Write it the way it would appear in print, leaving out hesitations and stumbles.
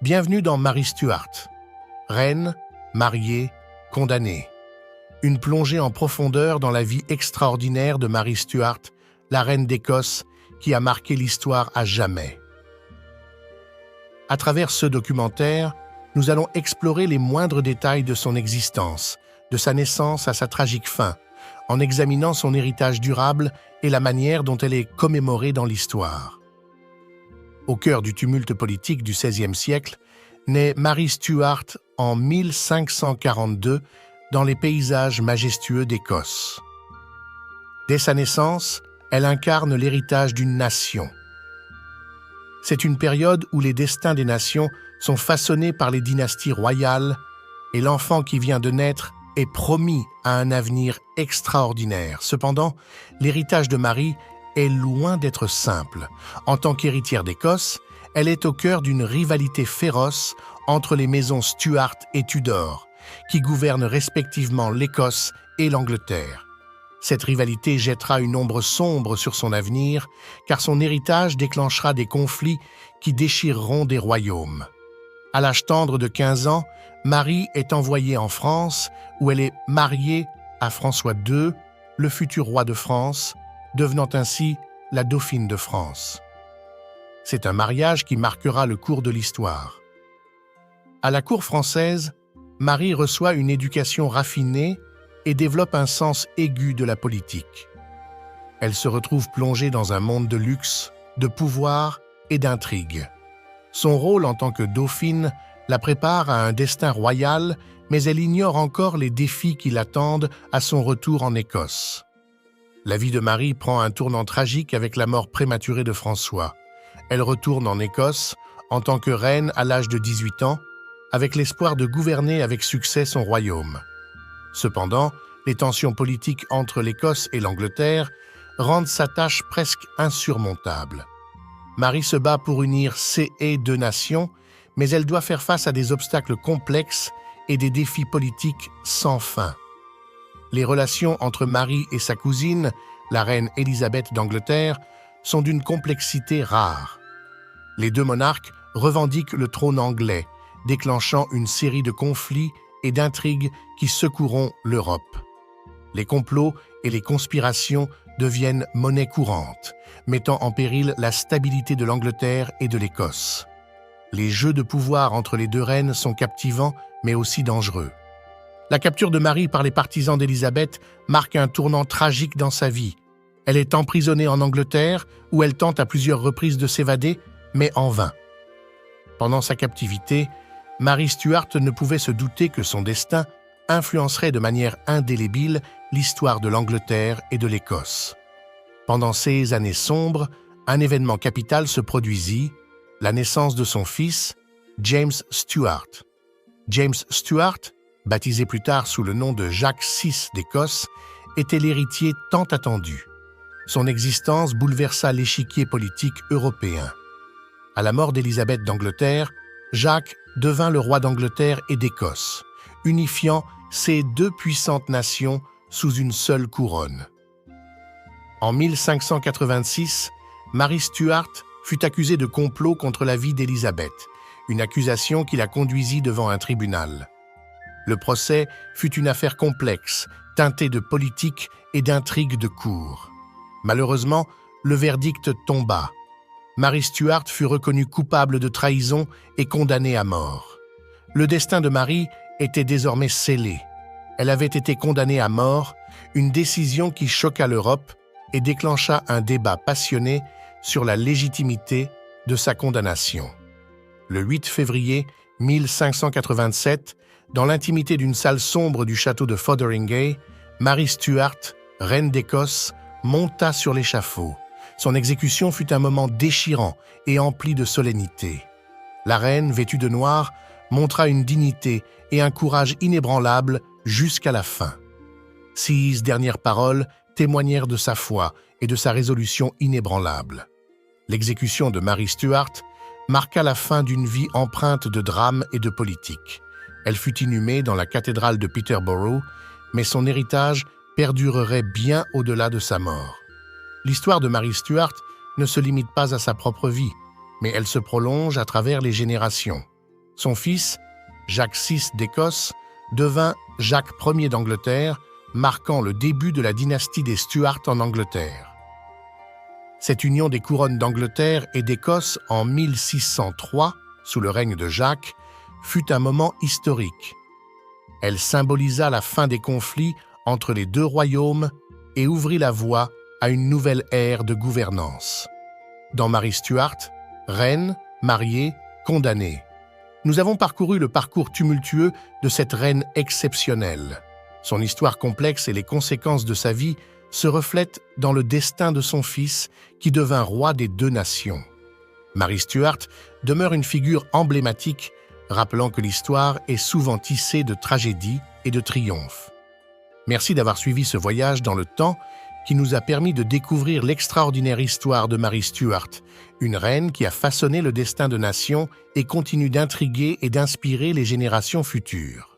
Bienvenue dans Marie Stuart. Reine, mariée, condamnée. Une plongée en profondeur dans la vie extraordinaire de Marie Stuart, la reine d'Écosse, qui a marqué l'histoire à jamais. À travers ce documentaire, nous allons explorer les moindres détails de son existence, de sa naissance à sa tragique fin, en examinant son héritage durable et la manière dont elle est commémorée dans l'histoire. Au cœur du tumulte politique du XVIe siècle, naît Marie Stuart en 1542 dans les paysages majestueux d'Écosse. Dès sa naissance, elle incarne l'héritage d'une nation. C'est une période où les destins des nations sont façonnés par les dynasties royales et l'enfant qui vient de naître est promis à un avenir extraordinaire. Cependant, l'héritage de Marie est loin d'être simple. En tant qu'héritière d'Écosse, elle est au cœur d'une rivalité féroce entre les maisons Stuart et Tudor, qui gouvernent respectivement l'Écosse et l'Angleterre. Cette rivalité jettera une ombre sombre sur son avenir, car son héritage déclenchera des conflits qui déchireront des royaumes. À l'âge tendre de 15 ans, Marie est envoyée en France, où elle est mariée à François II, le futur roi de France, devenant ainsi la dauphine de France. C'est un mariage qui marquera le cours de l'histoire. À la cour française, Marie reçoit une éducation raffinée et développe un sens aigu de la politique. Elle se retrouve plongée dans un monde de luxe, de pouvoir et d'intrigue. Son rôle en tant que dauphine la prépare à un destin royal, mais elle ignore encore les défis qui l'attendent à son retour en Écosse. La vie de Marie prend un tournant tragique avec la mort prématurée de François. Elle retourne en Écosse en tant que reine à l'âge de 18 ans, avec l'espoir de gouverner avec succès son royaume. Cependant, les tensions politiques entre l'Écosse et l'Angleterre rendent sa tâche presque insurmontable. Marie se bat pour unir ces deux nations, mais elle doit faire face à des obstacles complexes et des défis politiques sans fin. Les relations entre Marie et sa cousine, la reine Élisabeth d'Angleterre, sont d'une complexité rare. Les deux monarques revendiquent le trône anglais, déclenchant une série de conflits et d'intrigues qui secoueront l'Europe. Les complots et les conspirations deviennent monnaie courante, mettant en péril la stabilité de l'Angleterre et de l'Écosse. Les jeux de pouvoir entre les deux reines sont captivants, mais aussi dangereux. La capture de Marie par les partisans d'Élisabeth marque un tournant tragique dans sa vie. Elle est emprisonnée en Angleterre, où elle tente à plusieurs reprises de s'évader, mais en vain. Pendant sa captivité, Marie Stuart ne pouvait se douter que son destin influencerait de manière indélébile l'histoire de l'Angleterre et de l'Écosse. Pendant ces années sombres, un événement capital se produisit, la naissance de son fils, James Stuart. James Stuart, baptisé plus tard sous le nom de Jacques VI d'Écosse, était l'héritier tant attendu. Son existence bouleversa l'échiquier politique européen. À la mort d'Élisabeth d'Angleterre, Jacques devint le roi d'Angleterre et d'Écosse, unifiant ces deux puissantes nations sous une seule couronne. En 1586, Marie Stuart fut accusée de complot contre la vie d'Élisabeth, une accusation qui la conduisit devant un tribunal. Le procès fut une affaire complexe, teintée de politique et d'intrigues de cour. Malheureusement, le verdict tomba. Marie Stuart fut reconnue coupable de trahison et condamnée à mort. Le destin de Marie était désormais scellé. Elle avait été condamnée à mort, une décision qui choqua l'Europe et déclencha un débat passionné sur la légitimité de sa condamnation. Le 8 février 1587, dans l'intimité d'une salle sombre du château de Fotheringhay, Marie Stuart, reine d'Écosse, monta sur l'échafaud. Son exécution fut un moment déchirant et empli de solennité. La reine, vêtue de noir, montra une dignité et un courage inébranlables jusqu'à la fin. 6 dernières paroles témoignèrent de sa foi et de sa résolution inébranlable. L'exécution de Marie Stuart marqua la fin d'une vie empreinte de drame et de politique. Elle fut inhumée dans la cathédrale de Peterborough, mais son héritage perdurerait bien au-delà de sa mort. L'histoire de Marie Stuart ne se limite pas à sa propre vie, mais elle se prolonge à travers les générations. Son fils, Jacques VI d'Écosse, devint Jacques Ier d'Angleterre, marquant le début de la dynastie des Stuarts en Angleterre. Cette union des couronnes d'Angleterre et d'Écosse en 1603, sous le règne de Jacques, fut un moment historique. Elle symbolisa la fin des conflits entre les deux royaumes et ouvrit la voie à une nouvelle ère de gouvernance. Dans Marie Stuart, reine, mariée, condamnée, nous avons parcouru le parcours tumultueux de cette reine exceptionnelle. Son histoire complexe et les conséquences de sa vie se reflètent dans le destin de son fils qui devint roi des deux nations. Marie Stuart demeure une figure emblématique, rappelant que l'histoire est souvent tissée de tragédies et de triomphes. Merci d'avoir suivi ce voyage dans le temps qui nous a permis de découvrir l'extraordinaire histoire de Marie Stuart, une reine qui a façonné le destin de nations et continue d'intriguer et d'inspirer les générations futures.